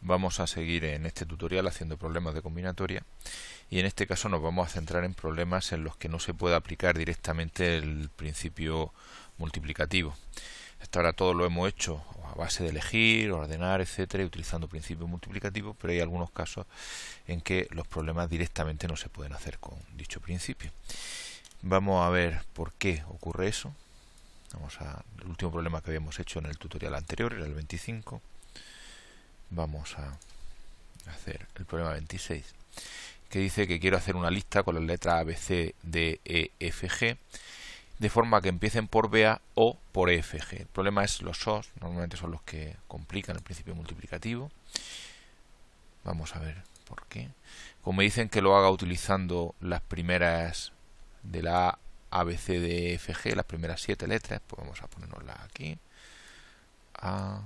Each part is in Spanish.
Vamos a seguir en este tutorial haciendo problemas de combinatoria y en este caso nos vamos a centrar en problemas en los que no se puede aplicar directamente el principio multiplicativo. Hasta ahora todo lo hemos hecho a base de elegir, ordenar, etcétera, y utilizando principios multiplicativos, pero hay algunos casos en que los problemas directamente no se pueden hacer con dicho principio. Vamos a ver por qué ocurre eso. Vamos a el último problema que habíamos hecho en el tutorial anterior, era el 25. Vamos a hacer el problema 26, que dice que quiero hacer una lista con las letras A, B, C, D, E, F, G, de forma que empiecen por BA o por EFG. El problema es los OS, normalmente son los que complican el principio multiplicativo. Vamos a ver por qué. Como me dicen que lo haga utilizando las primeras de la A, B, C, D, E, F, G, las primeras 7 letras, pues vamos a ponernoslas aquí. A,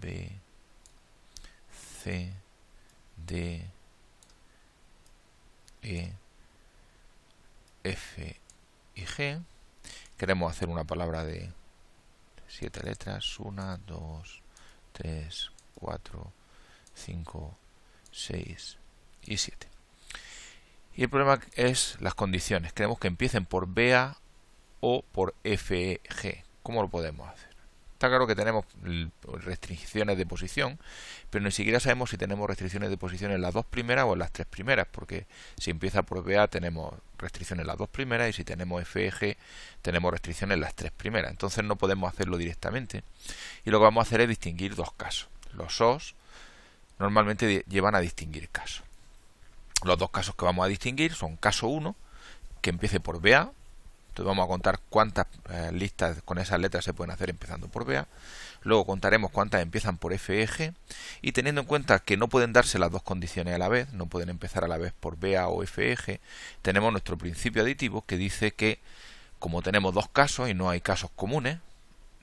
B, C, D, E, F y G. Queremos hacer una palabra de 7 letras. 1, 2, 3, 4, 5, 6 y 7. Y el problema es las condiciones. Queremos que empiecen por BA o por FG. ¿Cómo lo podemos hacer? Está claro que tenemos restricciones de posición, pero ni siquiera sabemos si tenemos restricciones de posición en las dos primeras o en las tres primeras, porque si empieza por BA tenemos restricciones en las dos primeras y si tenemos FG tenemos restricciones en las tres primeras. Entonces no podemos hacerlo directamente y lo que vamos a hacer es distinguir dos casos. Los OS normalmente llevan a distinguir casos. Los dos casos que vamos a distinguir son caso 1, que empiece por BA. Entonces vamos a contar cuántas listas con esas letras se pueden hacer empezando por BA. Luego contaremos cuántas empiezan por FG. Y teniendo en cuenta que no pueden darse las dos condiciones a la vez, no pueden empezar a la vez por BA o FG, tenemos nuestro principio aditivo que dice que como tenemos dos casos y no hay casos comunes,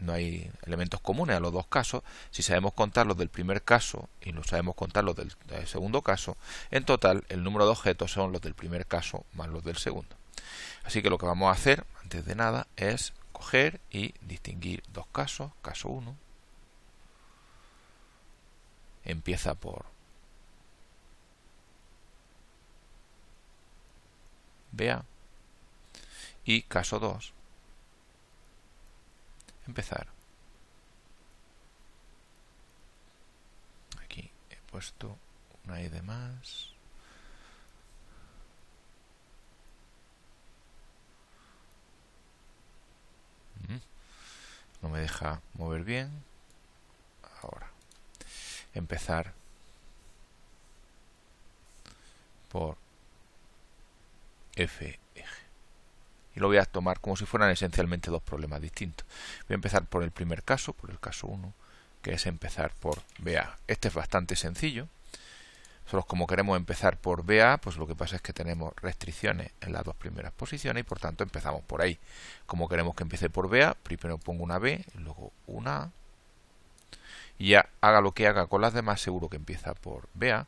no hay elementos comunes a los dos casos, si sabemos contar los del primer caso y no sabemos contar los del segundo caso, en total el número de objetos son los del primer caso más los del segundo. Así que lo que vamos a hacer, antes de nada, es coger y distinguir dos casos. Caso 1 empieza por BA y caso 2 empezar. Aquí he puesto una I de más. No me deja mover bien. Ahora, empezar por FG. Y lo voy a tomar como si fueran esencialmente dos problemas distintos. Voy a empezar por el primer caso, por el caso 1, que es empezar por BA. Este es bastante sencillo. Solo como queremos empezar por BA, pues lo que pasa es que tenemos restricciones en las dos primeras posiciones y por tanto empezamos por ahí. Como queremos que empiece por BA, primero pongo una B, luego una A. Y ya haga lo que haga con las demás, seguro que empieza por BA.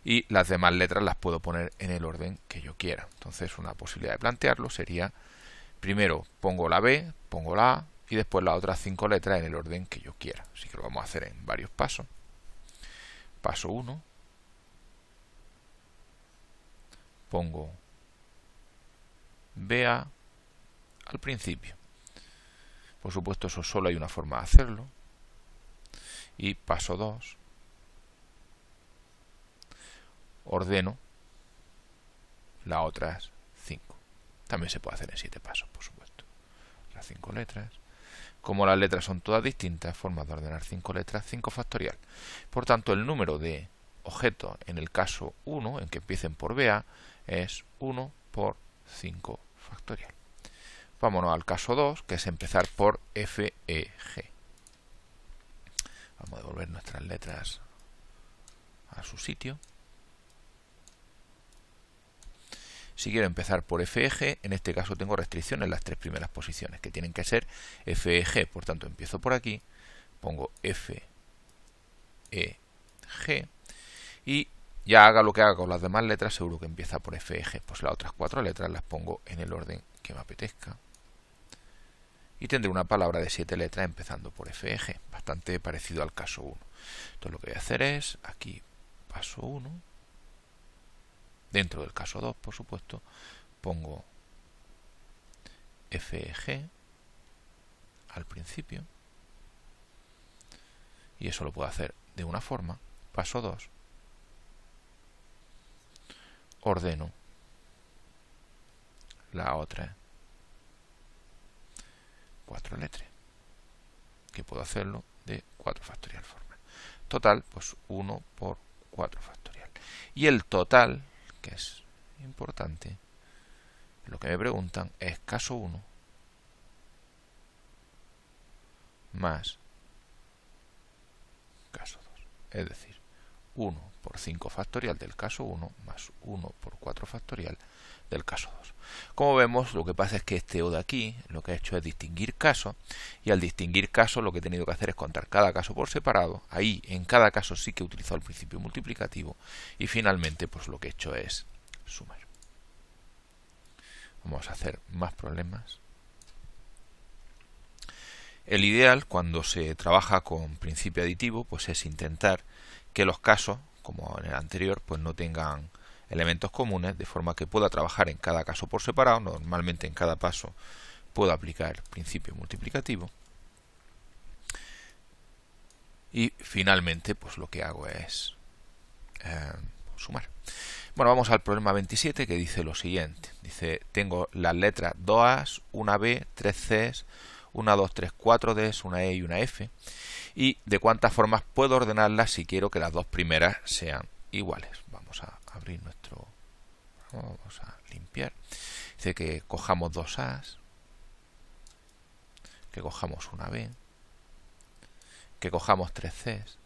Y las demás letras las puedo poner en el orden que yo quiera. Entonces una posibilidad de plantearlo sería, primero pongo la B, pongo la A y después las otras 5 letras en el orden que yo quiera. Así que lo vamos a hacer en varios pasos. Paso 1. Pongo BA al principio. Por supuesto, eso solo hay una forma de hacerlo. Y paso 2. Ordeno las otras 5. También se puede hacer en 7 pasos, por supuesto. Las 5 letras. Como las letras son todas distintas, formas de ordenar 5 letras, 5 factorial. Por tanto, el número de objetos en el caso 1, en que empiecen por BA, es 1 por 5 factorial. Vámonos al caso 2, que es empezar por FEG. Vamos a devolver nuestras letras a su sitio. Si quiero empezar por FEG, en este caso tengo restricciones en las tres primeras posiciones, que tienen que ser FEG. Por tanto, empiezo por aquí, pongo FEG y ya haga lo que haga con las demás letras, seguro que empieza por FEG. Pues las otras 4 letras las pongo en el orden que me apetezca. Y tendré una palabra de 7 letras empezando por FEG, bastante parecido al caso 1. Entonces lo que voy a hacer es, aquí paso 1. Dentro del caso 2, por supuesto, pongo FEG al principio. Y eso lo puedo hacer de una forma. Paso 2. Ordeno la otra 4 letras, que puedo hacerlo de 4 factorial forma. Total, pues 1 por 4 factorial. Y el total, que es importante, lo que me preguntan es caso 1 más caso 2. Es decir, 1 por 5 factorial del caso 1 más 1 por 4 factorial del caso 2. Como vemos, lo que pasa es que este O de aquí lo que ha hecho es distinguir casos, y al distinguir casos lo que he tenido que hacer es contar cada caso por separado. Ahí en cada caso sí que he utilizado el principio multiplicativo, y finalmente pues lo que he hecho es sumar. Vamos a hacer más problemas. El ideal cuando se trabaja con principio aditivo pues es intentar que los casos, como en el anterior, pues no tengan elementos comunes, de forma que pueda trabajar en cada caso por separado. Normalmente en cada paso puedo aplicar principio multiplicativo. Y finalmente pues lo que hago es sumar. Bueno, vamos al problema 27, que dice lo siguiente. Dice, tengo las letras 2As, una B, 3 Cs, una 2, 3, 4 Ds, una E y una F. Y de cuántas formas puedo ordenarlas si quiero que las dos primeras sean iguales. Vamos a abrir vamos a limpiar. Dice que cojamos 2As, que cojamos una B, que cojamos 3 Cs,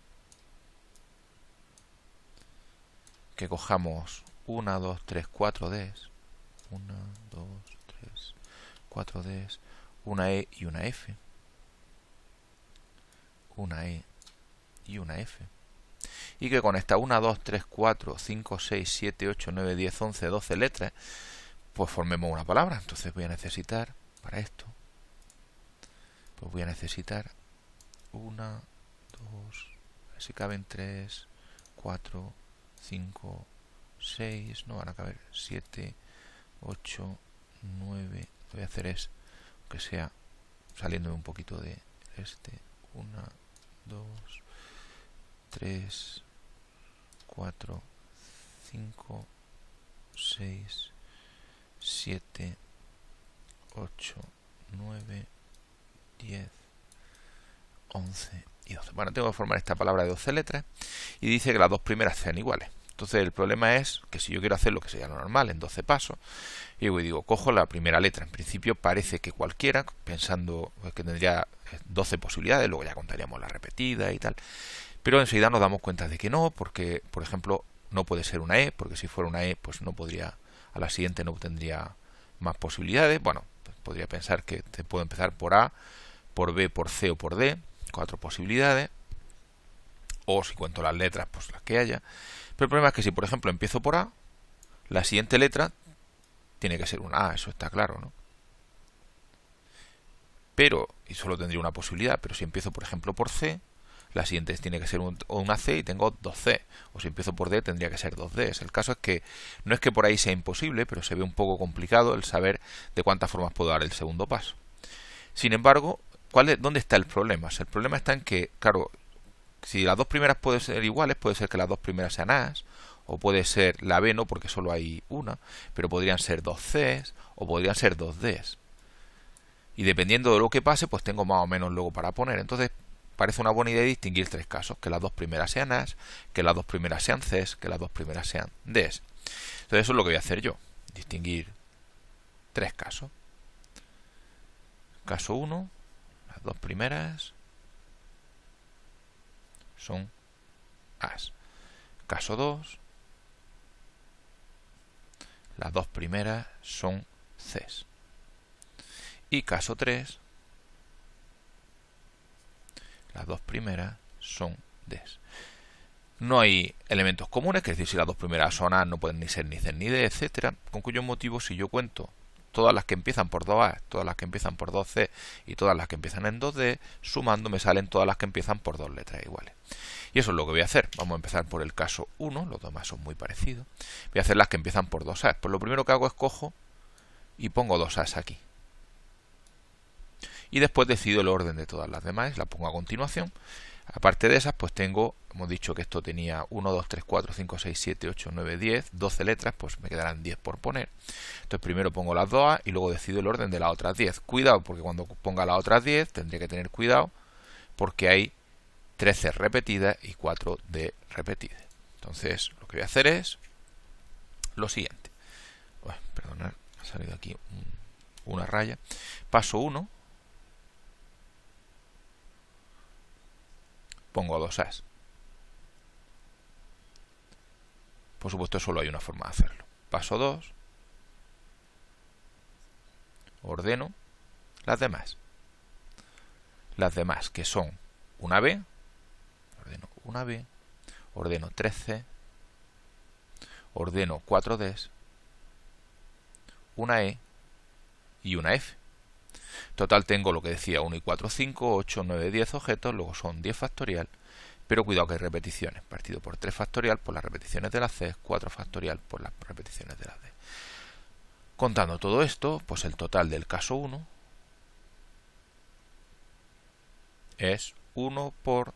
que cojamos 1, 2, 3, 4 Ds, 1, 2, 3, 4 Ds, una E y una F, una E y una F, y que con esta 1, 2, 3, 4, 5, 6, 7, 8, 9, 10, 11, 12 letras, pues formemos una palabra. Entonces voy a necesitar, para esto, pues voy a necesitar 1, 2, a ver si caben 3, 4, 5, 6, no van a caber 7, 8, 9, lo que voy a hacer es que sea saliéndome un poquito de este, 1, 2, 3, 4, 5, 6, 7, 8, 9, 10, 11 y 12. Bueno, tengo que formar esta palabra de 12 letras y dice que las dos primeras sean iguales. Entonces el problema es que si yo quiero hacer lo que sería lo normal en 12 pasos, y digo, cojo la primera letra. En principio parece que cualquiera, pensando que tendría 12 posibilidades, luego ya contaríamos la repetida y tal. Pero enseguida nos damos cuenta de que no, porque, por ejemplo, no puede ser una E, porque si fuera una E, pues no podría, a la siguiente no tendría más posibilidades. Bueno, pues podría pensar que te puedo empezar por A, por B, por C o por D, 4 posibilidades. O si cuento las letras, pues las que haya. Pero el problema es que si, por ejemplo, empiezo por A, la siguiente letra tiene que ser una A, eso está claro, ¿no? Pero, y solo tendría una posibilidad, pero si empiezo, por ejemplo, por C, la siguiente tiene que ser una C y tengo 2C. O si empiezo por D, tendría que ser 2D. El caso es que no es que por ahí sea imposible, pero se ve un poco complicado el saber de cuántas formas puedo dar el segundo paso. Sin embargo, ¿dónde está el problema? El problema está en que, claro, si las dos primeras pueden ser iguales, puede ser que las dos primeras sean A's, o puede ser la B no, porque solo hay una, pero podrían ser 2 C's o podrían ser 2 D's. Y dependiendo de lo que pase, pues tengo más o menos luego para poner. Entonces, parece una buena idea distinguir 3 casos: que las dos primeras sean A's, que las dos primeras sean C's, que las dos primeras sean D's. Entonces, eso es lo que voy a hacer yo: distinguir 3 casos. Caso 1, las dos primeras son A's. Caso 2, las dos primeras son C's. Y caso 3, las dos primeras son D's. No hay elementos comunes, que es decir, si las dos primeras son A no pueden ni ser ni C ni D, etcétera. Con cuyo motivo, si yo cuento todas las que empiezan por 2A, todas las que empiezan por 2C y todas las que empiezan en 2D, sumando me salen todas las que empiezan por 2 letras iguales. Y eso es lo que voy a hacer. Vamos a empezar por el caso 1, los demás son muy parecidos. Voy a hacer las que empiezan por 2A. Pues lo primero que hago es cojo y pongo 2As aquí. Y después decido el orden de todas las demás, la pongo a continuación. Aparte de esas, pues hemos dicho que esto tenía 1, 2, 3, 4, 5, 6, 7, 8, 9, 10, 12 letras, pues me quedarán 10 por poner. Entonces primero pongo las 2A y luego decido el orden de las otras 10. Cuidado, porque cuando ponga las otras 10 tendré que tener cuidado porque hay 13 repetidas y 4 D repetidas. Entonces lo que voy a hacer es lo siguiente. Perdonad, ha salido aquí una raya. Paso 1. Pongo 2As. Por supuesto, solo hay una forma de hacerlo. Paso 2. Ordeno las demás. Las demás, que son una B. Ordeno una B. Ordeno 3C. Ordeno 4Ds. Una E y una F. Total tengo lo que decía 1 y 4, 5, 8, 9, 10 objetos, luego son 10 factorial, pero cuidado que hay repeticiones, partido por 3 factorial por las repeticiones de las C, 4 factorial por las repeticiones de las D. Contando todo esto, pues el total del caso 1 es 1 por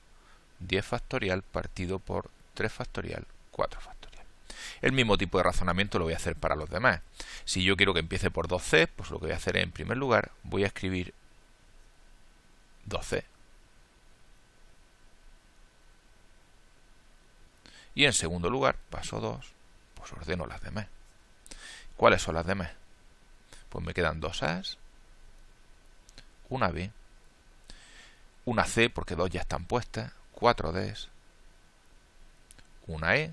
10 factorial partido por 3 factorial, 4 factorial. El mismo tipo de razonamiento lo voy a hacer para los demás. Si yo quiero que empiece por 2C, pues lo que voy a hacer es, en primer lugar, voy a escribir 2C. Y en segundo lugar, paso 2, pues ordeno las demás. ¿Cuáles son las demás? Pues me quedan 2As, una B, una C, porque 2 ya están puestas, 4 Ds, una E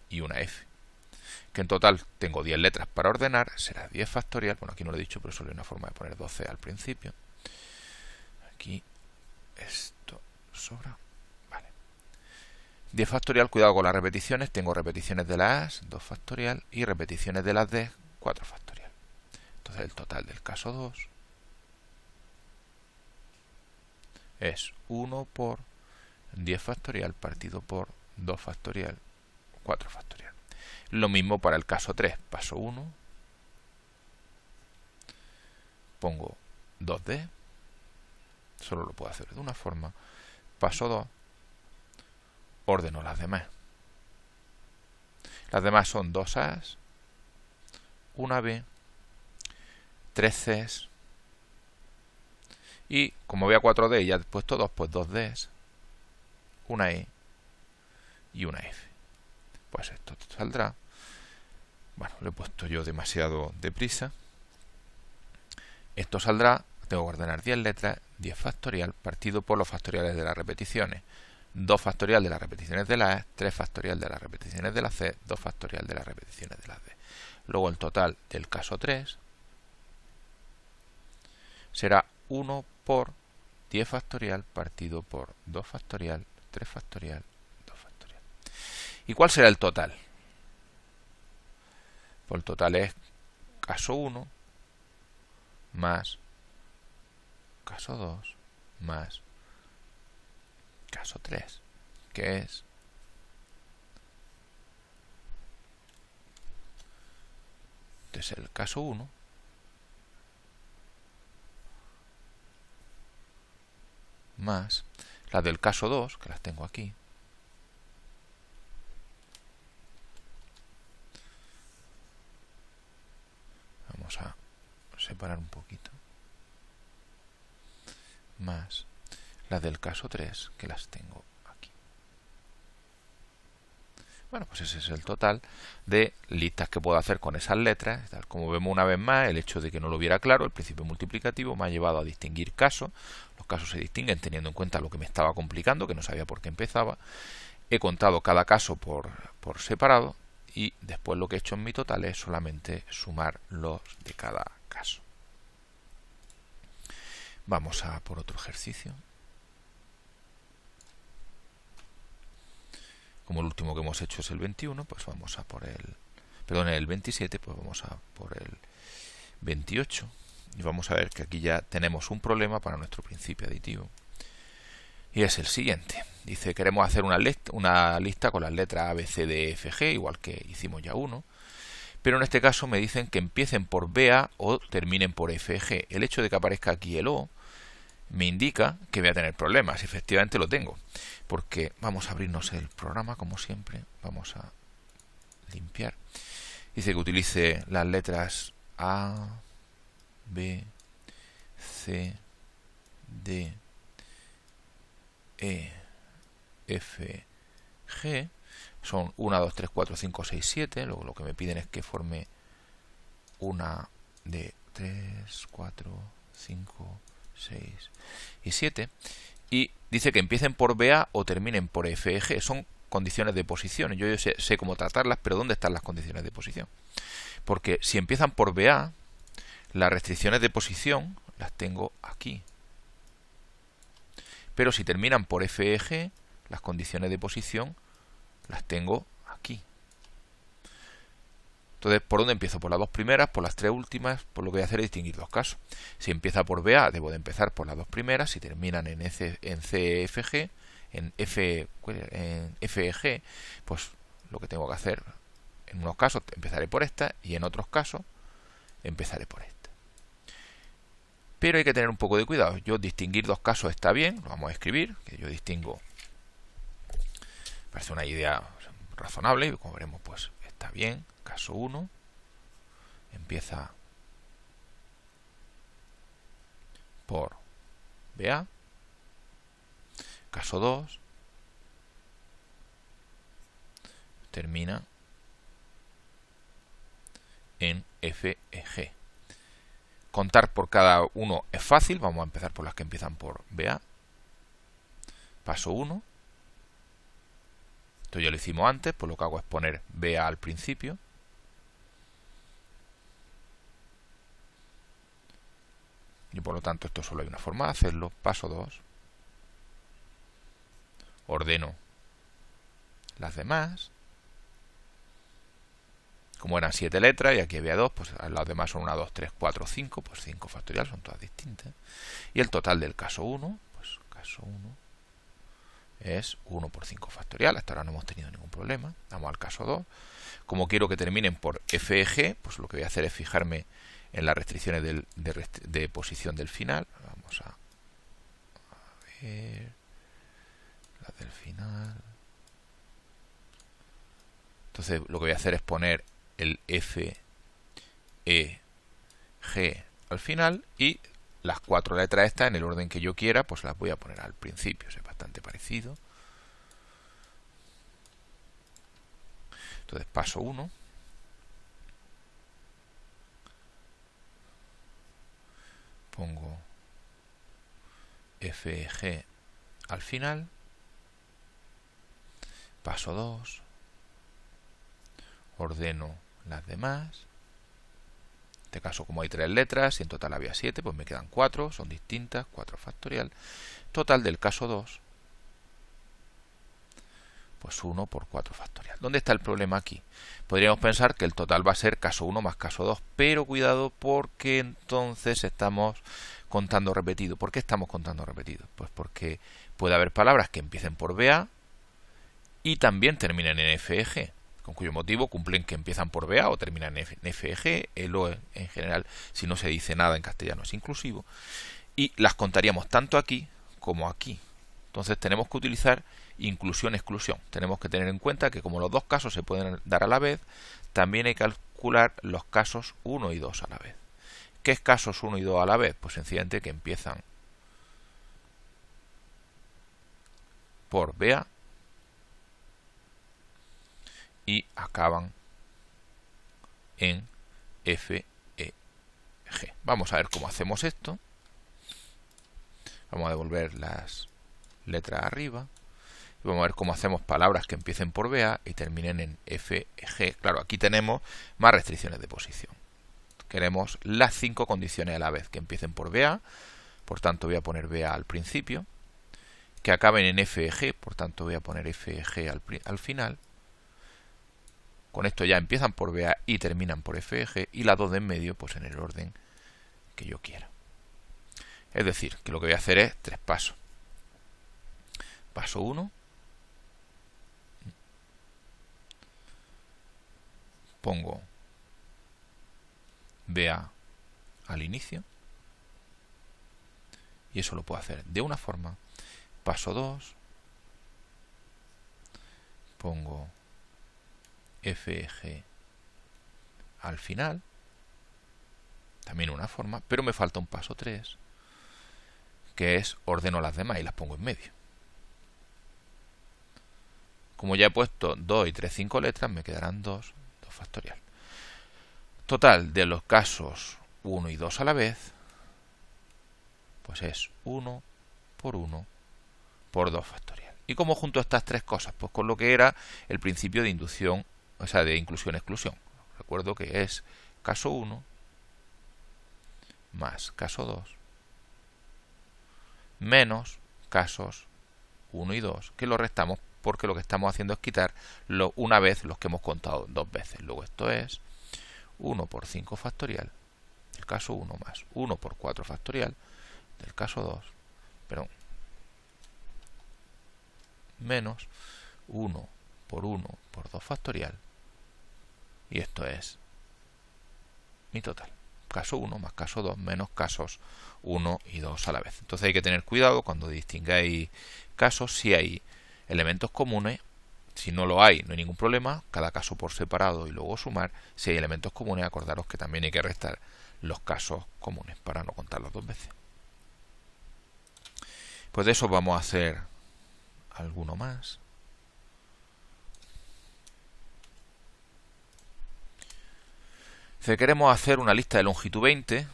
y una F. Que en total tengo 10 letras para ordenar, será 10 factorial. Bueno, aquí no lo he dicho, pero solo hay una forma de poner 12 al principio. Aquí esto sobra. Vale. 10 factorial, cuidado con las repeticiones. Tengo repeticiones de las A, 2 factorial, y repeticiones de las D, 4 factorial. Entonces el total del caso 2 es 1 por 10 factorial partido por 2 factorial, 4 factorial. Lo mismo para el caso 3. Paso 1. Pongo 2D. Solo lo puedo hacer de una forma. Paso 2. Ordeno las demás. Las demás son 2As, una B, 3 Cs. Y como voy a 4D y ya he puesto 2, pues 2Ds, una E y una F. Pues esto saldrá. Bueno, lo he puesto yo demasiado deprisa. Esto saldrá, tengo que ordenar 10 letras, 10 factorial partido por los factoriales de las repeticiones. 2 factorial de las repeticiones de la A, 3 factorial de las repeticiones de la C, 2 factorial de las repeticiones de la D. Luego el total del caso 3 será 1 por 10 factorial partido por 2 factorial, 3 factorial, 2 factorial. ¿Y cuál será el total? Pues el total es caso 1 más caso 2 más caso 3, que es el caso 1 más la del caso 2, que las tengo aquí, vamos a separar un poquito, más la del caso 3, que las tengo aquí. Bueno, pues ese es el total de listas que puedo hacer con esas letras. Tal como vemos una vez más, el hecho de que no lo viera claro, el principio multiplicativo me ha llevado a distinguir casos. Los casos se distinguen teniendo en cuenta lo que me estaba complicando, que no sabía por qué empezaba. He contado cada caso por separado y después lo que he hecho en mi total es solamente sumar los de cada caso. Vamos a por otro ejercicio. Como el último que hemos hecho es el 21, pues vamos a por el 27, pues vamos a por el 28. Y vamos a ver que aquí ya tenemos un problema para nuestro principio aditivo. Y es el siguiente. Dice, queremos hacer una lista con las letras A, B, C, D, F, G, igual que hicimos ya uno. Pero en este caso me dicen que empiecen por BA o terminen por FG. El hecho de que aparezca aquí el O me indica que voy a tener problemas. Efectivamente lo tengo. Porque vamos a abrirnos el programa, como siempre. Vamos a limpiar. Dice que utilice las letras A, B, C, D, E, F, G. Son 1, 2, 3, 4, 5, 6, 7. Luego lo que me piden es que forme una de 3, 4, 5, 6 y 7. Y dice que empiecen por BA o terminen por FG. Son condiciones de posición. Yo sé cómo tratarlas, pero ¿dónde están las condiciones de posición? Porque si empiezan por BA, las restricciones de posición las tengo aquí. Pero si terminan por FG, las condiciones de posición las tengo aquí. Entonces, ¿por dónde empiezo? ¿Por las dos primeras? ¿Por las tres últimas? Pues lo que voy a hacer es distinguir dos casos. Si empieza por BA, debo de empezar por las dos primeras. Si terminan en CFG, en FEG, pues lo que tengo que hacer, en unos casos empezaré por esta y en otros casos empezaré por esta. Pero hay que tener un poco de cuidado. Yo distinguir dos casos está bien, lo vamos a escribir, que yo distingo. Parece una idea razonable y como veremos, pues está bien. Caso 1 empieza por BA. Caso 2 termina en FEG. Contar por cada uno es fácil. Vamos a empezar por las que empiezan por BA. Paso 1. Esto ya lo hicimos antes, pues lo que hago es poner BA al principio. Y por lo tanto esto solo hay una forma de hacerlo. Paso 2. Ordeno las demás. Como eran 7 letras y aquí había 2, pues las demás son 1, 2, 3, 4, 5, pues 5 factorial, son todas distintas. Y el total del caso 1, pues caso 1 es 1 por 5 factorial. Hasta ahora no hemos tenido ningún problema. Vamos al caso 2. Como quiero que terminen por FEG, pues lo que voy a hacer es fijarme en las restricciones de posición del final. Vamos a ver las del final. Entonces lo que voy a hacer es poner el FEG al final y las 4 letras estas en el orden que yo quiera, pues las voy a poner al principio. Es bastante parecido. Entonces paso 1. Pongo FEG al final. Paso 2. Ordeno las demás. En este caso, como hay 3 letras y en total había 7, pues me quedan 4, son distintas, 4 factorial. Total del caso 2, pues 1 por 4 factorial. ¿Dónde está el problema aquí? Podríamos pensar que el total va a ser caso 1 más caso 2, pero cuidado porque entonces estamos contando repetido. ¿Por qué estamos contando repetido? Pues porque puede haber palabras que empiecen por BA y también terminen en FEG, con cuyo motivo cumplen que empiezan por BA o terminan en FEG. El O en general, si no se dice nada en castellano, es inclusivo. Y las contaríamos tanto aquí como aquí. Entonces tenemos que utilizar inclusión-exclusión. Tenemos que tener en cuenta que como los dos casos se pueden dar a la vez, también hay que calcular los casos 1 y 2 a la vez. ¿Qué es casos 1 y 2 a la vez? Pues sencillamente que empiezan por BA y acaban en FEG. Vamos a ver cómo hacemos esto. Vamos a devolver las letras arriba. Y vamos a ver cómo hacemos palabras que empiecen por BA y terminen en FEG. Claro, aquí tenemos más restricciones de posición. Queremos las 5 condiciones a la vez, que empiecen por BA, por tanto voy a poner BA al principio, que acaben en FEG, por tanto voy a poner FEG al final, con esto ya empiezan por BA y terminan por FG, y las dos de en medio pues en el orden que yo quiera. Es decir, que lo que voy a hacer es 3 pasos. Paso 1, pongo BA al inicio, y eso lo puedo hacer de una forma. Paso 2, pongo FG al final, también una forma, pero me falta un paso 3, que es ordeno las demás y las pongo en medio. Como ya he puesto 2 y 3, 5 letras, me quedarán 2 factorial. Total de los casos 1 y 2 a la vez, pues es 1 por 1 por 2 factorial. ¿Y cómo junto estas tres cosas? Pues con lo que era el principio de inducción, o sea, de inclusión-exclusión. Recuerdo que es caso 1 más caso 2 menos casos 1 y 2, que lo restamos porque lo que estamos haciendo es quitar una vez los que hemos contado 2 veces. Luego esto es 1 por 5 factorial del caso 1 más 1 por 4 factorial del caso 2, perdón, menos 1 por 1 por 2 factorial, y esto es mi total. Caso 1 más caso 2 menos casos 1 y 2 a la vez. Entonces hay que tener cuidado cuando distingáis casos, si hay elementos comunes. Si no lo hay, no hay ningún problema, cada caso por separado y luego sumar. Si hay elementos comunes, acordaros que también hay que restar los casos comunes para no contarlos 2 veces. Pues de eso vamos a hacer alguno más. Si queremos hacer una lista de longitud 20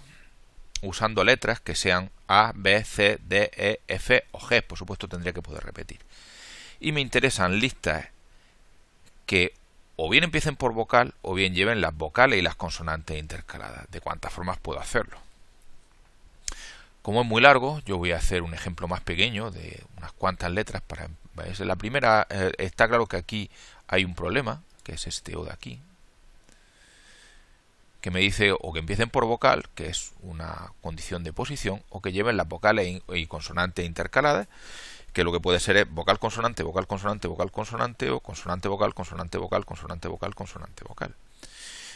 usando letras que sean A, B, C, D, E, F o G, por supuesto tendría que poder repetir. Y me interesan listas que o bien empiecen por vocal o bien lleven las vocales y las consonantes intercaladas. ¿De cuántas formas puedo hacerlo? Como es muy largo, yo voy a hacer un ejemplo más pequeño de unas cuantas letras. La primera, está claro que aquí hay un problema, que es este O de aquí, que me dice o que empiecen por vocal, que es una condición de posición, o que lleven las vocales y consonantes intercaladas, que lo que puede ser es vocal consonante, vocal consonante, vocal consonante, o consonante vocal, consonante vocal, consonante vocal, consonante vocal.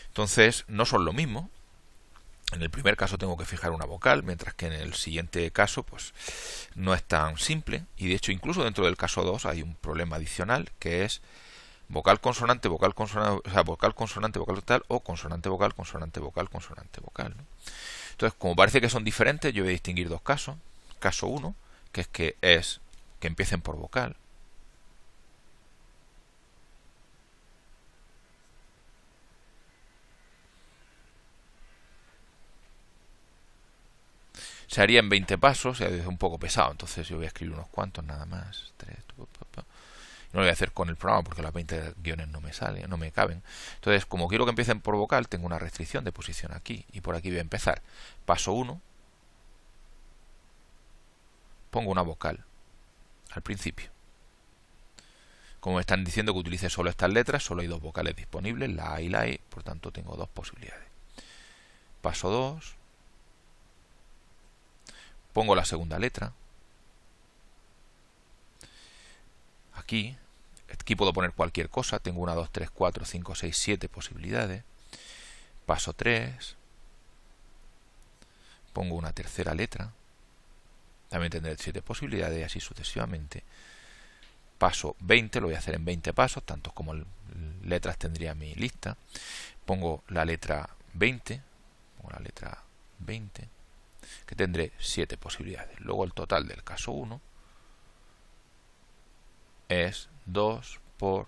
Entonces no son lo mismo. En el primer caso tengo que fijar una vocal, mientras que en el siguiente caso pues no es tan simple, y de hecho incluso dentro del caso 2 hay un problema adicional, que es vocal consonante, vocal consonante, o sea, vocal consonante, vocal total, o consonante vocal, consonante vocal, consonante vocal, ¿no? Entonces, como parece que son diferentes, yo voy a distinguir dos casos. Caso 1, que es que empiecen por vocal. Se haría en 20 pasos, es un poco pesado, entonces yo voy a escribir unos cuantos nada más. 3, no lo voy a hacer con el programa porque las 20 guiones no me salen, no me caben. Entonces, como quiero que empiecen por vocal, tengo una restricción de posición aquí, y por aquí voy a empezar. Paso 1, pongo una vocal al principio. Como me están diciendo que utilice solo estas letras, solo hay 2 vocales disponibles, la A y la E, por tanto tengo 2 posibilidades. Paso 2, pongo la segunda letra. Aquí puedo poner cualquier cosa, tengo 1, 2, 3, 4, 5, 6, 7 posibilidades. Paso 3, pongo una tercera letra, también tendré 7 posibilidades y así sucesivamente. Paso 20, lo voy a hacer en 20 pasos, tantos como letras tendría mi lista. Pongo la letra 20, que tendré 7 posibilidades. Luego el total del caso 1 es 2 por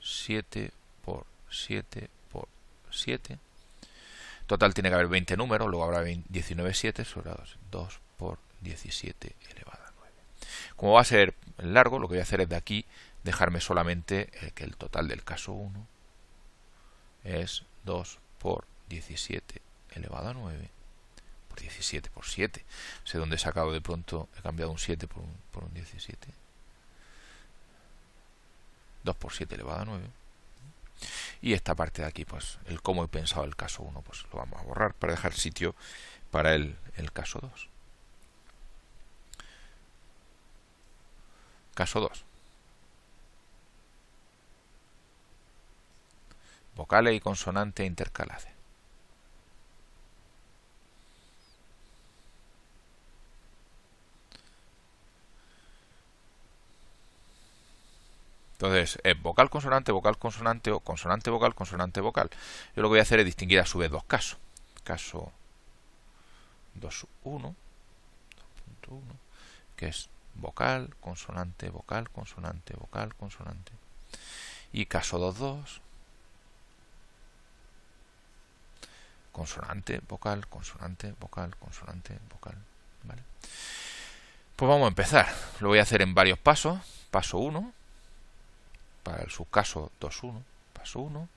7 por 7 por 7. Total tiene que haber 20 números, luego habrá 19 7 sobre 2 por 17 elevado a 9. Como va a ser largo, lo que voy a hacer es de aquí dejarme solamente que el total del caso 1 es 2 por 17 elevado a 9 por 17 por 7. No sé dónde he sacado de pronto, he cambiado un 7 por un 17. 2 por 7 elevado a 9. Y esta parte de aquí, pues el cómo he pensado el caso 1, pues lo vamos a borrar para dejar sitio para el caso 2. Caso 2. Vocales y consonantes intercaladas. Entonces, es vocal, consonante o consonante, vocal, consonante, vocal. Yo lo que voy a hacer es distinguir a su vez dos casos. Caso 2.1, que es vocal, consonante, vocal, consonante, vocal, consonante. Y caso 2.2, consonante, vocal, consonante, vocal, consonante, vocal. ¿Vale? Pues vamos a empezar. Lo voy a hacer en varios pasos. Paso 1. Para el subcaso 2.1, paso 1,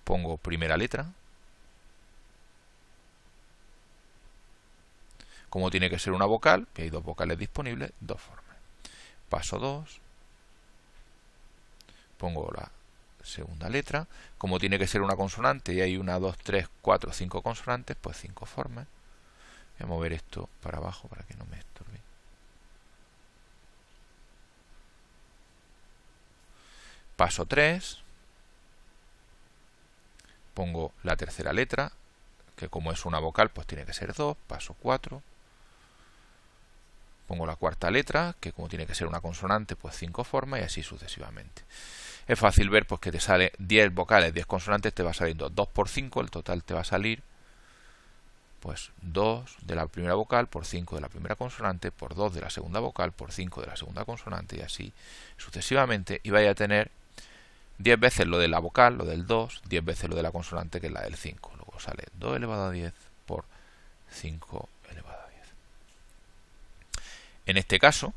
pongo primera letra, como tiene que ser una vocal, y hay dos vocales disponibles, dos formas. Paso 2, pongo la segunda letra, como tiene que ser una consonante y hay 1, 2, 3, 4, 5 consonantes, pues 5 formas. Voy a mover esto para abajo para que no me estorbe. Paso 3, pongo la tercera letra, que como es una vocal, pues tiene que ser 2. Paso 4, pongo la cuarta letra, que como tiene que ser una consonante, pues 5 formas y así sucesivamente. Es fácil ver pues que te sale 10 vocales, 10 consonantes, te va saliendo 2 por 5, el total te va a salir pues 2 de la primera vocal por 5 de la primera consonante, por 2 de la segunda vocal, por 5 de la segunda consonante y así sucesivamente, y vaya a tener 10 veces lo de la vocal, lo del 2, 10 veces lo de la consonante, que es la del 5. Luego sale 2 elevado a 10 por 5 elevado a 10. En este caso,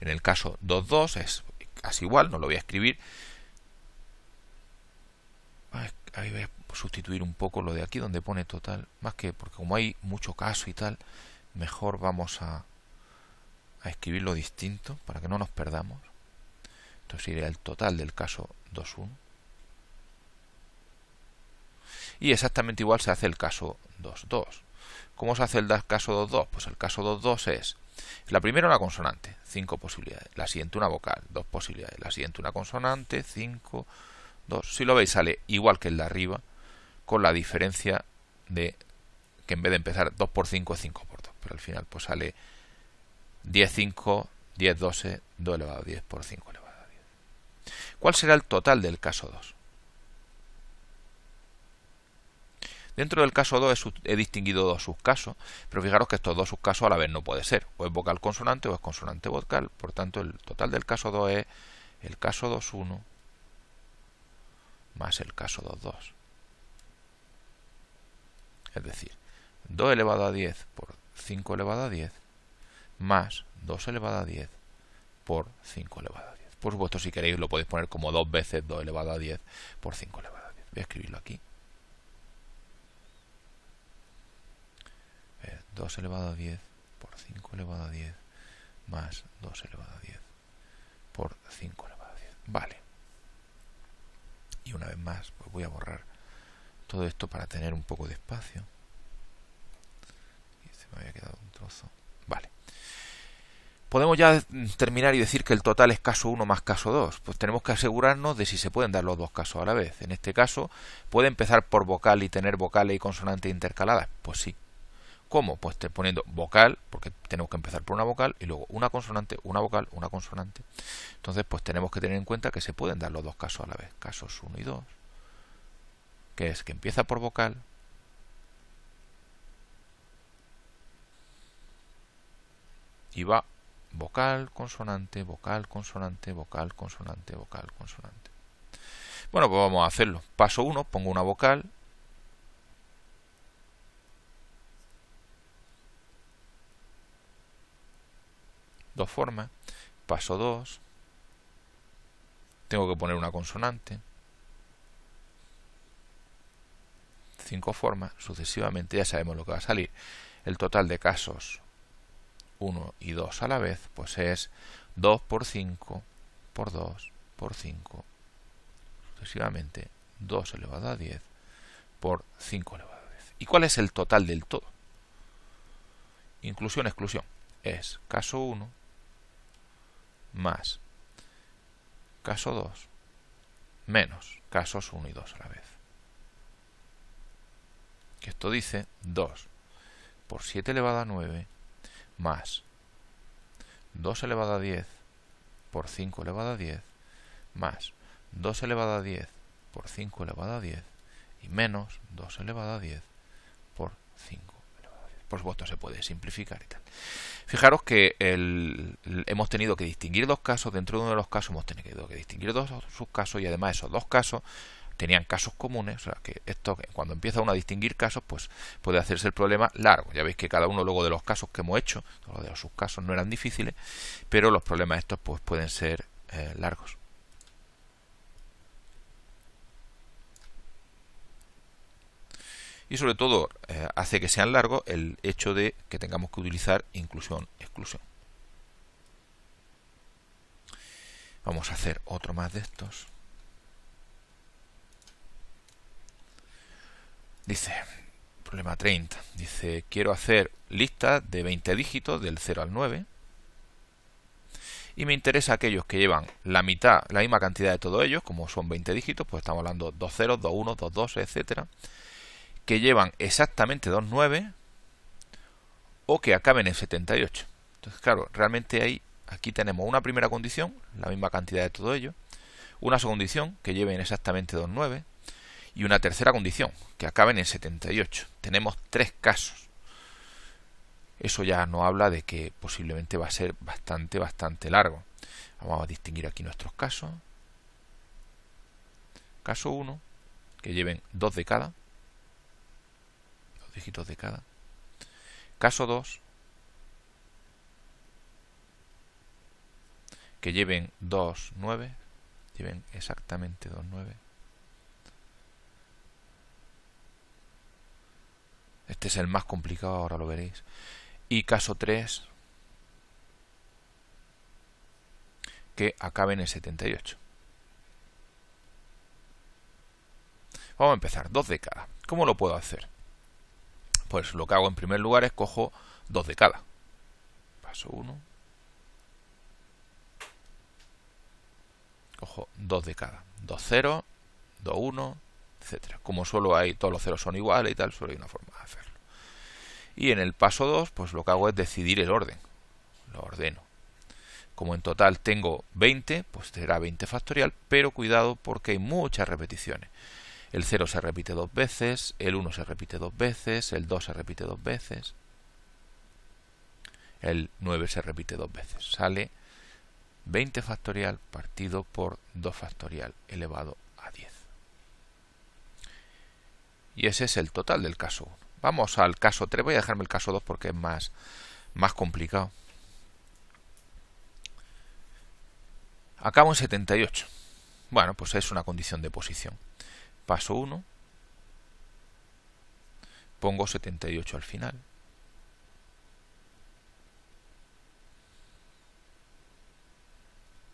en el caso 2.2 es casi igual, no lo voy a escribir. Ahí voy a sustituir un poco lo de aquí donde pone total, más que porque como hay mucho caso y tal, mejor vamos a escribirlo distinto para que no nos perdamos. Entonces iría el total del caso 2.1. Y exactamente igual se hace el caso 2.2. ¿Cómo se hace el caso 2.2? Pues el caso 2.2 es la primera una consonante, 5 posibilidades. La siguiente una vocal, 2 posibilidades. La siguiente una consonante, 5, 2. Si lo veis sale igual que el de arriba, con la diferencia de que en vez de empezar 2 por 5 es 5 por 2. Pero al final pues sale 10, 5, 10, 12, 2 elevado a 10 por 5 elevado. ¿Cuál será el total del caso 2? Dentro del caso 2 he distinguido dos subcasos, pero fijaros que estos dos subcasos a la vez no puede ser. O es vocal consonante o es consonante vocal. Por tanto, el total del caso 2 es el caso 2.1 más el caso 2.2. Es decir, 2 elevado a 10 por 5 elevado a 10 más 2 elevado a 10 por 5 elevado a 10. Por supuesto, si queréis lo podéis poner como 2 veces 2 elevado a 10 por 5 elevado a 10. Voy a escribirlo aquí. 2 elevado a 10 por 5 elevado a 10 más 2 elevado a 10 por 5 elevado a 10. Vale. Y una vez más, pues voy a borrar todo esto para tener un poco de espacio. Y se me había quedado un trozo. Vale. Podemos ya terminar y decir que el total es caso 1 más caso 2. Pues tenemos que asegurarnos de si se pueden dar los dos casos a la vez. En este caso, ¿puede empezar por vocal y tener vocales y consonantes intercaladas? Pues sí. ¿Cómo? Pues poniendo vocal, porque tenemos que empezar por una vocal, y luego una consonante, una vocal, una consonante. Entonces, pues tenemos que tener en cuenta que se pueden dar los dos casos a la vez. Casos 1 y 2. Que es que empieza por vocal y va vocal, consonante, vocal, consonante, vocal, consonante, vocal, consonante. Bueno, pues vamos a hacerlo. Paso 1, pongo una vocal. Dos formas. Paso 2. Tengo que poner una consonante. 5 formas. Sucesivamente ya sabemos lo que va a salir. El total de casos 1 y 2 a la vez, pues es 2 por 5 por 2 por 5 sucesivamente 2 elevado a 10 por 5 elevado a 10. ¿Y cuál es el total del todo? Inclusión, exclusión. Es caso 1 más caso 2 menos casos 1 y 2 a la vez. Que esto dice 2 por 7 elevado a 9 más 2 elevado a 10 por 5 elevado a 10 más 2 elevado a 10 por 5 elevado a 10 y menos 2 elevado a 10 por 5 elevado a 10. Por supuesto se puede simplificar y tal. Fijaros que hemos tenido que distinguir dos casos. Dentro de uno de los casos hemos tenido que distinguir dos subcasos y además esos dos casos tenían casos comunes. O sea que esto, cuando empieza uno a distinguir casos, pues puede hacerse el problema largo. Ya veis que cada uno luego de los casos que hemos hecho, los de los subcasos no eran difíciles, pero los problemas estos pues pueden ser largos. Y sobre todo hace que sean largos el hecho de que tengamos que utilizar inclusión, exclusión. Vamos a hacer otro más de estos. Dice, problema 30. Dice, quiero hacer listas de 20 dígitos del 0 al 9. Y me interesa aquellos que llevan la mitad, la misma cantidad de todos ellos, como son 20 dígitos, pues estamos hablando 2 ceros, 2 1, 2 2, etcétera, que llevan exactamente 2 9 o que acaben en 78. Entonces, claro, realmente aquí tenemos una primera condición, la misma cantidad de todo ello, una segunda condición, que lleven exactamente 2 9, y una tercera condición, que acaben en 78. Tenemos tres casos. Eso ya nos habla de que posiblemente va a ser bastante largo. Vamos a distinguir aquí nuestros casos. Caso 1, que lleven 2 de cada, 2 dígitos de cada. Caso 2, que lleven 2 9, lleven exactamente 2 9. Este es el más complicado, ahora lo veréis. Y caso 3, que acaben en 78. Vamos a empezar, 2 de cada. ¿Cómo lo puedo hacer? Pues lo que hago en primer lugar es cojo 2 de cada. Paso 1. Cojo 2 de cada. 2 0, 2 1, etcétera. Como solo hay, todos los ceros son iguales y tal, solo hay una forma de hacerlo. Y en el paso 2, pues lo que hago es decidir el orden. Lo ordeno. Como en total tengo 20, pues será 20 factorial, pero cuidado porque hay muchas repeticiones. El 0 se repite 2 veces, el 1 se repite 2 veces, el 2 se repite 2 veces, el 9 se repite 2 veces. Sale 20 factorial partido por 2 factorial elevado a 10. Y ese es el total del caso 1. Vamos al caso 3. Voy a dejarme el caso 2 porque es más complicado. Acabo en 78. Bueno, pues es una condición de posición. Paso 1. Pongo 78 al final.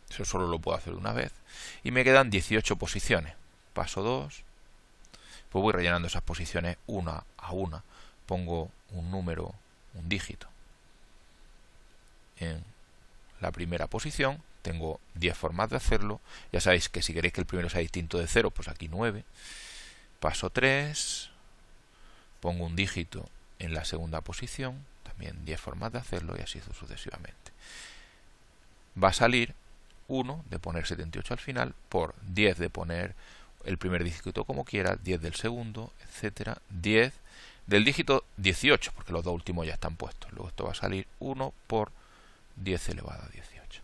Eso solo lo puedo hacer una vez. Y me quedan 18 posiciones. Paso 2. Pues voy rellenando esas posiciones una a una. Pongo un número, un dígito en la primera posición. Tengo 10 formas de hacerlo. Ya sabéis que si queréis que el primero sea distinto de 0, pues aquí 9. Paso 3. Pongo un dígito en la segunda posición. También 10 formas de hacerlo y así sucesivamente. Va a salir 1 de poner 78 al final por 10 de poner el primer dígito como quiera, 10 del segundo, etcétera, 10 del dígito 18, porque los dos últimos ya están puestos. Luego esto va a salir 1 por 10 elevado a 18.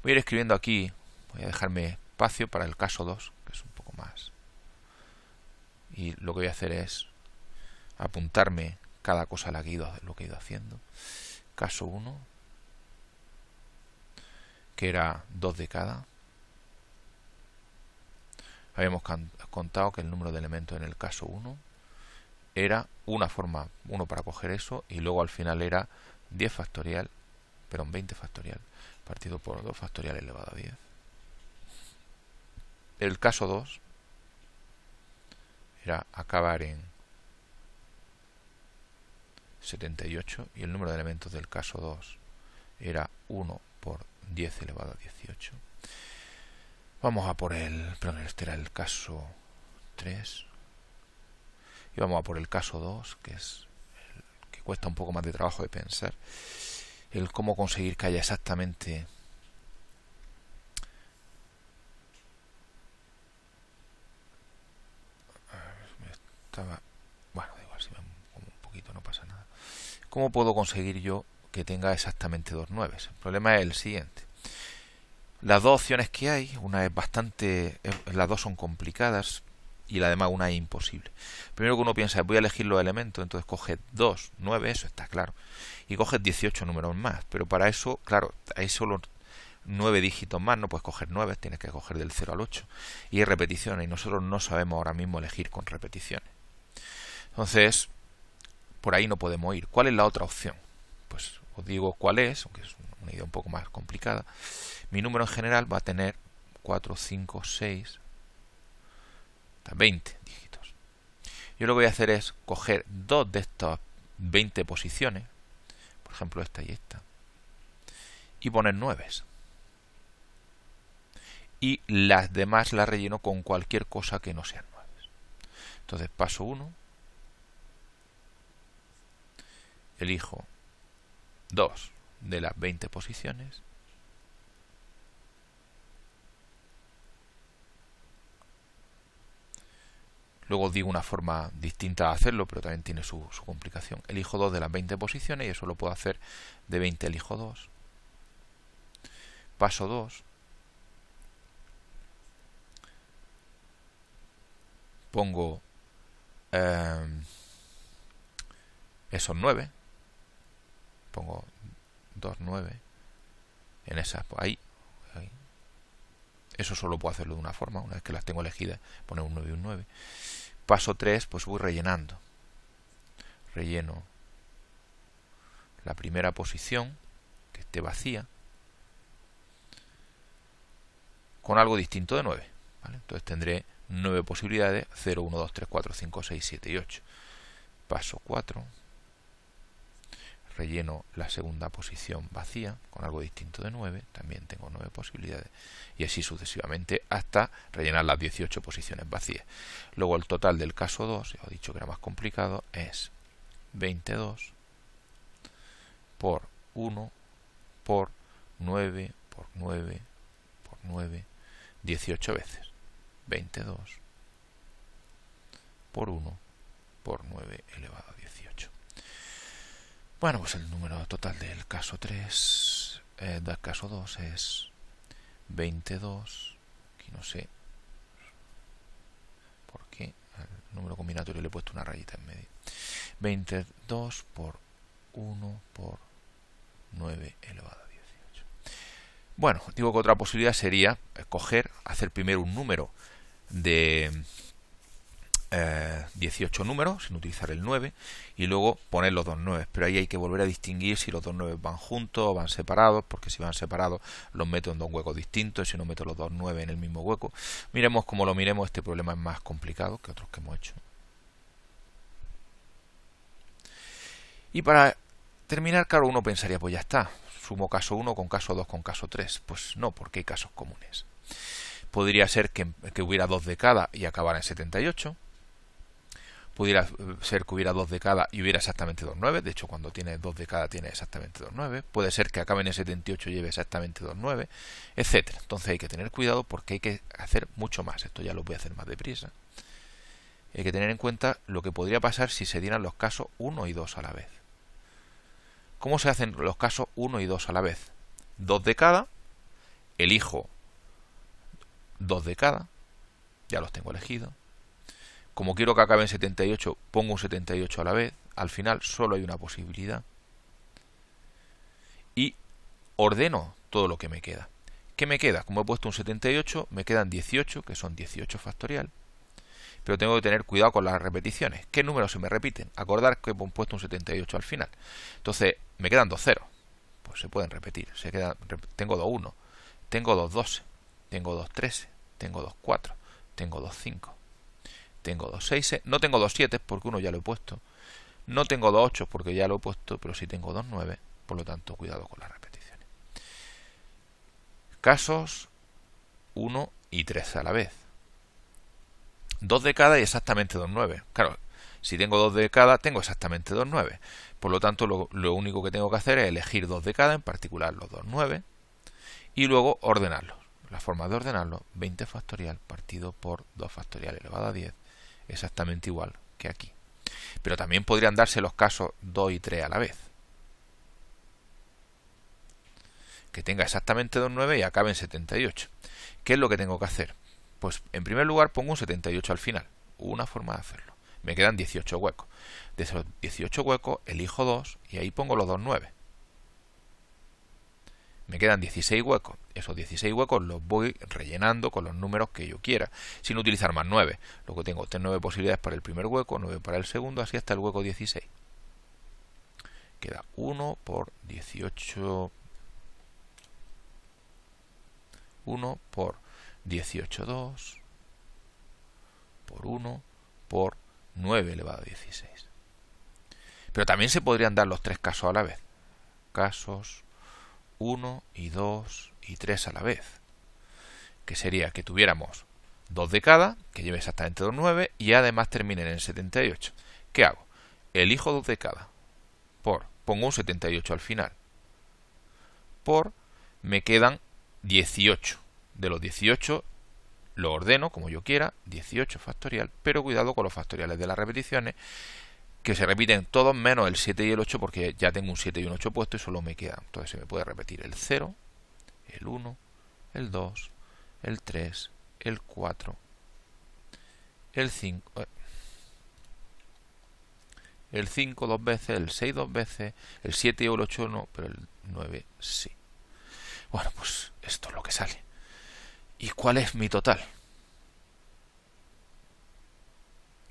Voy a ir escribiendo aquí, voy a dejarme espacio para el caso 2, que es un poco más. Y lo que voy a hacer es apuntarme cada cosa lo que he ido haciendo. Caso 1, que era 2 de cada. Habíamos contado que el número de elementos en el caso 1 era una forma, 1 para coger eso, y luego al final era 10 factorial, perdón, 20 factorial, partido por 2 factorial elevado a 10. el caso 2 era acabar en 78 y el número de elementos del caso 2 era 1 por 10 elevado a 18. Vamos a por perdón, este era el caso 3. Y vamos a por el caso 2, que es el que cuesta un poco más de trabajo de pensar. El cómo conseguir que haya exactamente bueno, da igual, si me como un poquito no pasa nada. ¿Cómo puedo conseguir yo que tenga exactamente 2 nueves? El problema es el siguiente. Las dos opciones que hay, una es las dos son complicadas y la demás una es imposible. Primero que uno piensa, voy a elegir los elementos, entonces coges 2, 9, eso está claro, y coges 18 números más, pero para eso, claro, hay solo 9 dígitos más, no puedes coger 9, tienes que coger del 0 al 8, y hay repeticiones, y nosotros no sabemos ahora mismo elegir con repeticiones. Entonces, por ahí no podemos ir. ¿Cuál es la otra opción? Pues os digo cuál es, aunque es una idea un poco más complicada. Mi número en general va a tener 4, 5, 6, 20 dígitos. Yo lo que voy a hacer es coger dos de estas 20 posiciones, por ejemplo esta y esta, y poner 9. Y las demás las relleno con cualquier cosa que no sean 9. Entonces paso 1, elijo 2 de las 20 posiciones, luego os digo una forma distinta de hacerlo, pero también tiene su complicación. Elijo 2 de las 20 posiciones y eso lo puedo hacer de 20, elijo 2. Paso 2. Pongo esos 9. Pongo 2, 9. En esa, pues ahí. Eso solo puedo hacerlo de una forma, una vez que las tengo elegidas, poner un 9 y un 9. Paso 3, pues voy rellenando. Relleno la primera posición, que esté vacía, con algo distinto de 9. ¿Vale? Entonces tendré 9 posibilidades, 0, 1, 2, 3, 4, 5, 6, 7 y 8. Paso 4. Relleno la segunda posición vacía con algo distinto de 9, también tengo 9 posibilidades, y así sucesivamente hasta rellenar las 18 posiciones vacías. Luego el total del caso 2, ya os he dicho que era más complicado, es 22 por 1 por 9 por 9 por 9, 18 veces. 22 por 1 por 9 elevado a 18. Bueno, pues el número total del caso 3, del caso 2 es 22, aquí no sé por qué, al número combinatorio le he puesto una rayita en medio. 22 por 1 por 9 elevado a 18. Bueno, digo que otra posibilidad sería hacer primero un número de 18 números sin utilizar el 9 y luego poner los dos 9, pero ahí hay que volver a distinguir si los dos 9 van juntos o van separados, porque si van separados los meto en dos huecos distintos y si no meto los dos 9 en el mismo hueco. Miremos cómo lo miremos, este problema es más complicado que otros que hemos hecho. Y para terminar, claro, uno pensaría, pues ya está, sumo caso 1 con caso 2 con caso 3. Pues no, porque hay casos comunes. Podría ser que hubiera 2 de cada y acabara en 78. Pudiera ser que hubiera 2 de cada y hubiera exactamente 2 9. De hecho, cuando tiene 2 de cada tiene exactamente 2 9. Puede ser que acabe en el 78 y lleve exactamente 2 9, etcétera. Entonces hay que tener cuidado porque hay que hacer mucho más. Esto ya lo voy a hacer más deprisa. Hay que tener en cuenta lo que podría pasar si se dieran los casos 1 y 2 a la vez. ¿Cómo se hacen los casos 1 y 2 a la vez? 2 de cada, elijo 2 de cada, ya los tengo elegidos. Como quiero que acabe en 78, pongo un 78 a la vez. Al final solo hay una posibilidad. Y ordeno todo lo que me queda. ¿Qué me queda? Como he puesto un 78, me quedan 18, que son 18 factorial. Pero tengo que tener cuidado con las repeticiones. ¿Qué números se me repiten? Acordar que he puesto un 78 al final. Entonces, me quedan 2 ceros. Pues se pueden repetir. Tengo 2 1, tengo 2 12, tengo 2 13, tengo dos 4, tengo dos 5, tengo dos 6, no tengo dos 7 porque uno ya lo he puesto, no tengo dos 8 porque ya lo he puesto, pero sí tengo dos 9, por lo tanto cuidado con las repeticiones. Casos 1 y 3 a la vez. 2 de cada y exactamente dos 9. Claro, si tengo 2 de cada, tengo exactamente dos 9. Por lo tanto, lo único que tengo que hacer es elegir 2 de cada, en particular los dos 9, y luego ordenarlos. La forma de ordenarlo, 20 factorial partido por 2 factorial elevado a 10, exactamente igual que aquí. Pero también podrían darse los casos 2 y 3 a la vez. Que tenga exactamente 2 9 y acabe en 78. ¿Qué es lo que tengo que hacer? Pues en primer lugar pongo un 78 al final. Una forma de hacerlo. Me quedan 18 huecos. De esos 18 huecos elijo 2 y ahí pongo los dos 9. Me quedan 16 huecos. Esos 16 huecos los voy rellenando con los números que yo quiera, sin utilizar más 9. Luego tengo 9 posibilidades para el primer hueco, 9 para el segundo, así hasta el hueco 16. Queda 1 por 18. 1 por 18, 2 por 1 por 9 elevado a 16. Pero también se podrían dar los tres casos a la vez. Casos 1 y 2 y 3 a la vez. Que sería que tuviéramos 2 de cada, que lleve exactamente 2 9 y además terminen en 78. ¿Qué hago? Elijo 2 de cada. Pongo un 78 al final. Me quedan 18. De los 18 lo ordeno como yo quiera, 18 factorial, pero cuidado con los factoriales de las repeticiones, que se repiten todos menos el 7 y el 8 porque ya tengo un 7 y un 8 puesto y solo me quedan. Entonces se me puede repetir el 0, el 1, el 2, el 3, el 4, el 5, el 5 dos veces, el 6 dos veces, el 7 y el 8 no, pero el 9 sí. Bueno, pues esto es lo que sale. ¿Y cuál es mi total?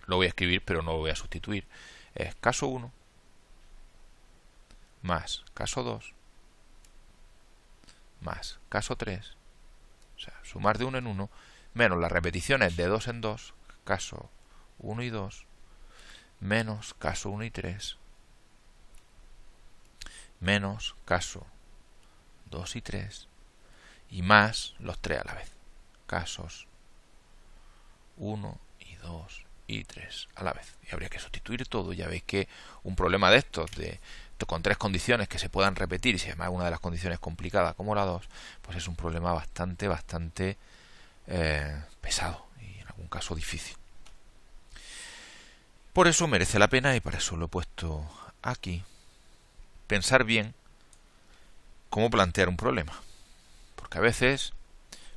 Lo voy a escribir, pero no lo voy a sustituir. Es caso 1 más caso 2 más caso 3, o sea, sumar de 1 en 1, menos las repeticiones de 2 en 2, caso 1 y 2, menos caso 1 y 3, menos caso 2 y 3, y más los 3 a la vez. Casos 1 y 2 y 3 a la vez. Y habría que sustituir todo. Ya veis que un problema de estos, con tres condiciones que se puedan repetir, y si además una de las condiciones complicadas como la 2, pues es un problema bastante pesado y en algún caso difícil. Por eso merece la pena, y para eso lo he puesto aquí, pensar bien cómo plantear un problema. Porque a veces,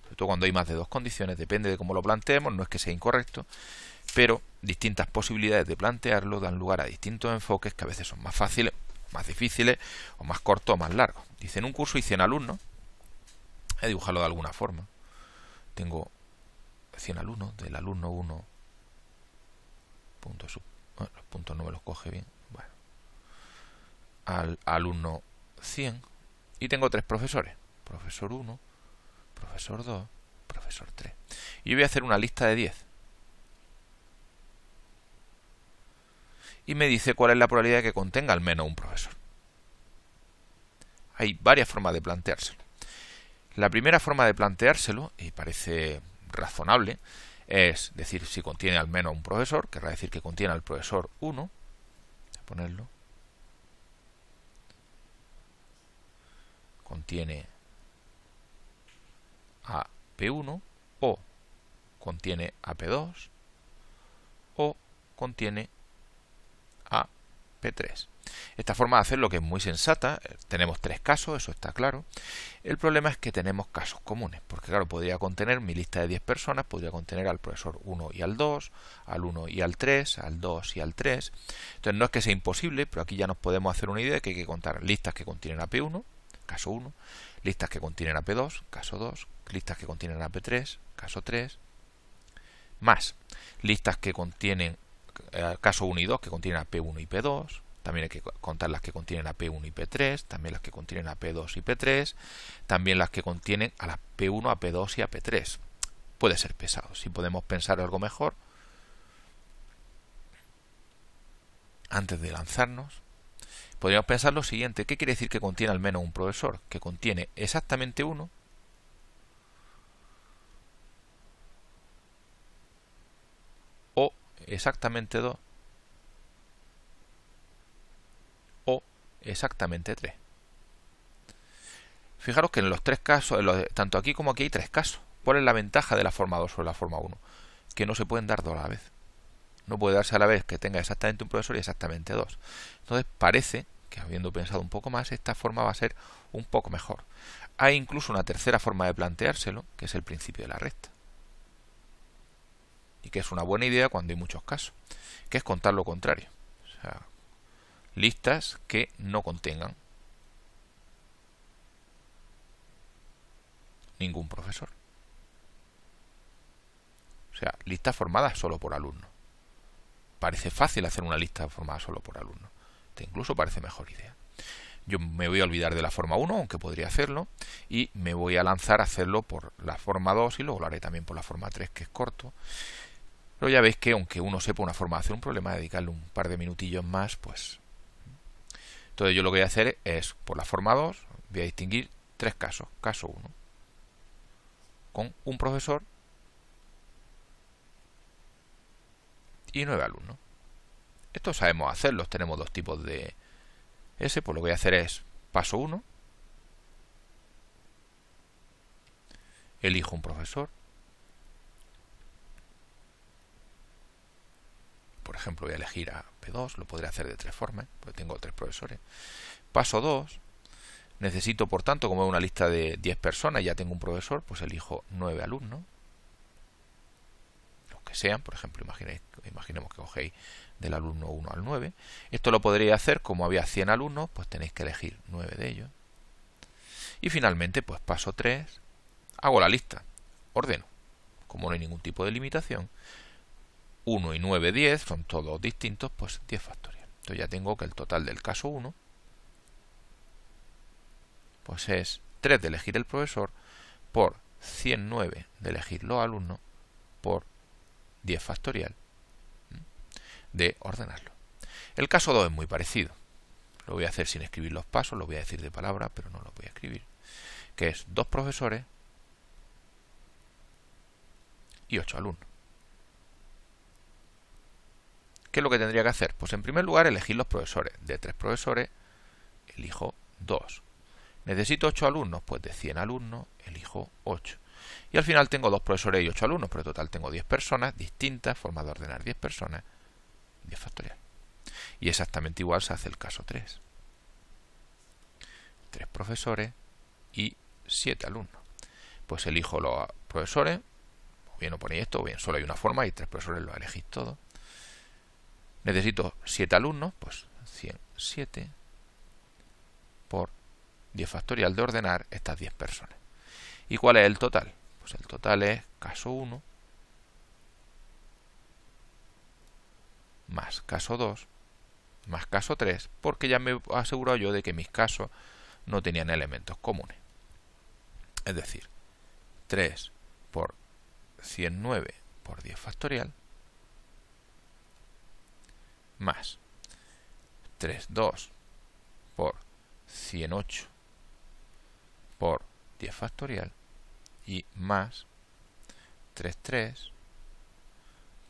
sobre todo cuando hay más de dos condiciones, depende de cómo lo planteemos, no es que sea incorrecto, pero distintas posibilidades de plantearlo dan lugar a distintos enfoques que a veces son más fáciles, más difíciles, o más cortos o más largos. Dice, en un curso hay 100 alumnos, he dibujado de alguna forma. Tengo 100 alumnos, del alumno 1, los puntos no me los coge bien, bueno, al alumno 100, y tengo tres profesores, profesor 1, profesor 2, profesor 3. Y yo voy a hacer una lista de 10. Y me dice cuál es la probabilidad de que contenga al menos un profesor. Hay varias formas de planteárselo. La primera forma de planteárselo, y parece razonable, es decir si contiene al menos un profesor, querrá decir que contiene al profesor 1. Voy a ponerlo. Contiene a P1, o contiene a P2, o contiene a P3. Esta forma de hacerlo, que es muy sensata, tenemos tres casos, eso está claro. El problema es que tenemos casos comunes, porque claro, podría contener mi lista de 10 personas, podría contener al profesor 1 y al 2, al 1 y al 3, al 2 y al 3. Entonces no es que sea imposible, pero aquí ya nos podemos hacer una idea de que hay que contar listas que contienen a P1, caso 1, listas que contienen a P2, caso 2, listas que contienen a P3, caso 3, más listas que contienen caso 1 y 2 que contienen a P1 y P2, también hay que contar las que contienen a P1 y P3, también las que contienen a P2 y P3, también las que contienen a la P1, a P2 y a P3. puede ser pesado. Si podemos pensar algo mejor antes de lanzarnos, podríamos pensar lo siguiente: ¿qué quiere decir que contiene al menos un profesor? Que contiene exactamente uno o exactamente dos o exactamente tres. Fijaros que en los tres casos, tanto aquí como aquí hay tres casos. ¿Cuál es la ventaja de la forma 2 sobre la forma 1? Que no se pueden dar dos a la vez. No puede darse a la vez que tenga exactamente un profesor y exactamente dos. Entonces parece que, habiendo pensado un poco más, esta forma va a ser un poco mejor. Hay incluso una tercera forma de planteárselo, que es el principio de la recta. Y que es una buena idea cuando hay muchos casos, que es contar lo contrario. O sea, listas que no contengan ningún profesor. O sea, listas formadas solo por alumnos. Parece fácil hacer una lista formada solo por alumnos. Incluso parece mejor idea. Yo me voy a olvidar de la forma 1, aunque podría hacerlo, y me voy a lanzar a hacerlo por la forma 2 y luego lo haré también por la forma 3, que es corto. Pero ya veis que aunque uno sepa una forma de hacer un problema, dedicarle un par de minutillos más, pues... Entonces yo lo que voy a hacer es, por la forma 2, voy a distinguir tres casos. Caso 1, con un profesor y 9 alumnos. Esto sabemos hacerlos, tenemos dos tipos de pues lo que voy a hacer es, paso 1, elijo un profesor, por ejemplo voy a elegir a P2, lo podré hacer de tres formas, porque tengo tres profesores. Paso 2, necesito por tanto, como es una lista de 10 personas y ya tengo un profesor, pues elijo 9 alumnos, los que sean, por ejemplo, imaginemos que cogéis del alumno 1 al 9. Esto lo podréis hacer, como había 100 alumnos, pues tenéis que elegir 9 de ellos. Y finalmente, pues paso 3, hago la lista, ordeno. Como no hay ningún tipo de limitación, 1 y 9, 10, son todos distintos, pues 10 factorial. Entonces ya tengo que el total del caso 1 pues es 3 de elegir el profesor por 109 de elegir los alumnos por 10 factorial de ordenarlo. El caso 2 es muy parecido. Lo voy a hacer sin escribir los pasos, lo voy a decir de palabra, pero no lo voy a escribir. Que es 2 profesores y 8 alumnos. ¿Qué es lo que tendría que hacer? Pues en primer lugar elegir los profesores. De 3 profesores elijo 2. ¿Necesito 8 alumnos? Pues de 100 alumnos elijo 8. Y al final tengo 2 profesores y 8 alumnos, pero en total tengo 10 personas distintas, forma de ordenar 10 personas, 10 factorial. Y exactamente igual se hace el caso 3. 3 profesores y 7 alumnos. Pues elijo los profesores, o bien no ponéis esto, o bien solo hay una forma y 3 profesores los elegís todos. Necesito 7 alumnos, pues 107 por 10 factorial de ordenar estas 10 personas. ¿Y cuál es el total? Pues el total es caso 1 más caso 2 más caso 3, porque ya me he asegurado yo de que mis casos no tenían elementos comunes. Es decir, 3 por 109 por 10 factorial más 32 por 108 por 10 factorial y más 33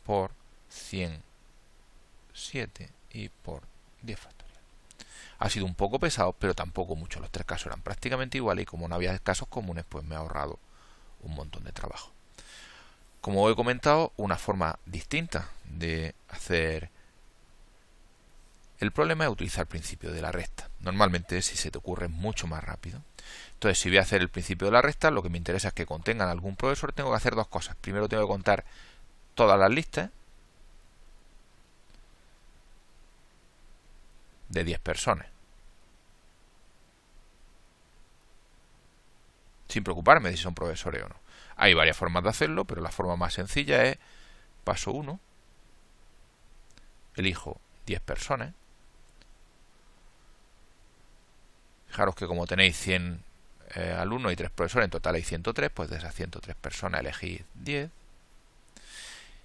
por 107 y por 10 factorial. Ha sido un poco pesado, pero tampoco mucho. Los tres casos eran prácticamente iguales y como no había casos comunes, pues me he ahorrado un montón de trabajo. Como he comentado, una forma distinta de hacer el problema es utilizar el principio de la recta. Normalmente, si se te ocurre, es mucho más rápido. Entonces, si voy a hacer el principio de la recta, lo que me interesa es que contengan algún profesor. Tengo que hacer dos cosas. Primero tengo que contar todas las listas de 10 personas, sin preocuparme de si son profesores o no. Hay varias formas de hacerlo, pero la forma más sencilla es paso 1, elijo 10 personas. Fijaros que como tenéis 100 alumnos y 3 profesores, en total hay 103, pues de esas 103 personas elegid 10.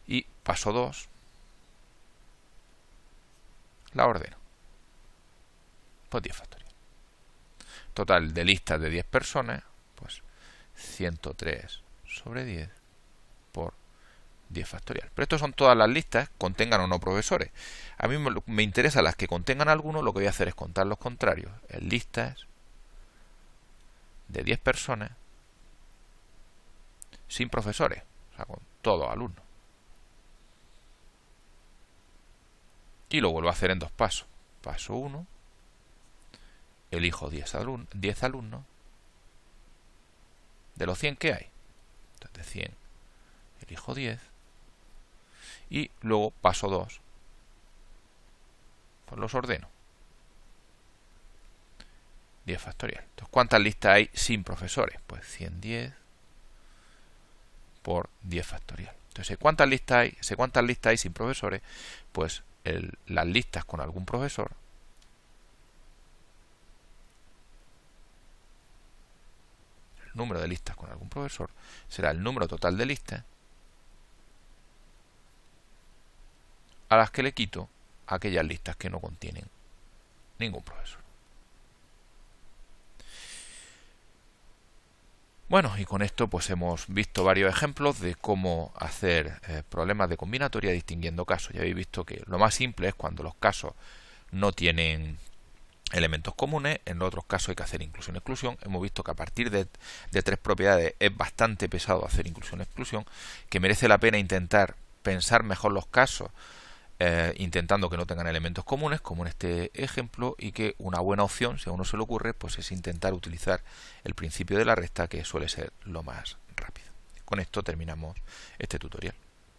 Y paso 2, la ordeno. Pues 10 factorial. Total de listas de 10 personas, pues 103 sobre 10 por 10 factorial. Pero estas son todas las listas, contengan o no profesores. A mí me interesan las que contengan alguno, lo que voy a hacer es contar los contrarios en listas de 10 personas sin profesores, o sea, con todos alumnos. Y lo vuelvo a hacer en 2 pasos. Paso 1, elijo 10 alumnos de los 100 que hay. Entonces de 100 elijo 10. Y luego paso 2, pues los ordeno. 10 factorial. Entonces, ¿cuántas listas hay sin profesores? Pues 110 por 10 factorial. Entonces, ¿cuántas listas hay sin profesores? Pues las listas con algún profesor el número de listas con algún profesor será el número total de listas a las que le quito aquellas listas que no contienen ningún profesor. Bueno, y con esto pues hemos visto varios ejemplos de cómo hacer problemas de combinatoria distinguiendo casos. Ya habéis visto que lo más simple es cuando los casos no tienen elementos comunes. En los otros casos hay que hacer inclusión-exclusión. Hemos visto que a partir de 3 propiedades es bastante pesado hacer inclusión-exclusión, que merece la pena intentar pensar mejor los casos intentando que no tengan elementos comunes, como en este ejemplo, y que una buena opción, si a uno se le ocurre, pues es intentar utilizar el principio de la recta, que suele ser lo más rápido. Con esto terminamos este tutorial.